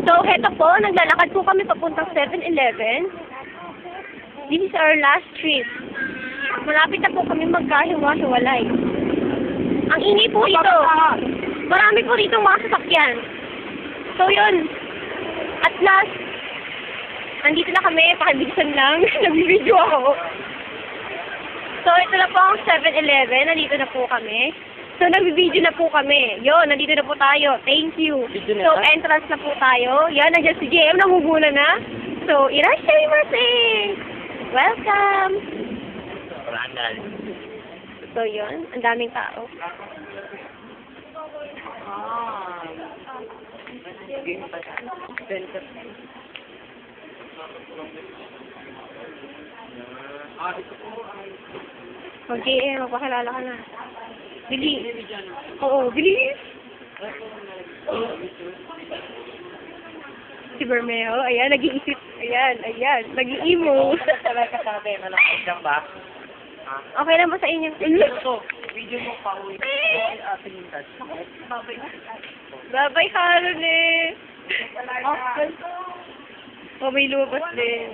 So, heto po, naglalakad po kami papuntang 7-Eleven. This is our last trip. Malapit na po kami magkahiwa-hiwalay. Ang ingay po ito. Marami po dito mga sasakyan. So, yun. At last, nandito na kami. Pakibilisan lang. Nag-video ako. So, ito na po ang 7-Eleven. Nandito na po kami. So, nag-video na po kami. Yun, nandito na po tayo. Thank you. So, entrance na po tayo. Yan, nandiyan si JM. Namumuna na. So, irashaimase! Welcome! So, yun. Ang daming tao. JM, magpakilala ka na. Bilis. Oo, bilis. Si Bermeo, ayan, nag-iisip. Ayan, nag-i-emo. Sabay kasabi, malakot lang ba? Okay lang ba sa inyo? Video mo pa uwi. Babay, Caroline. Oh, may lubas din.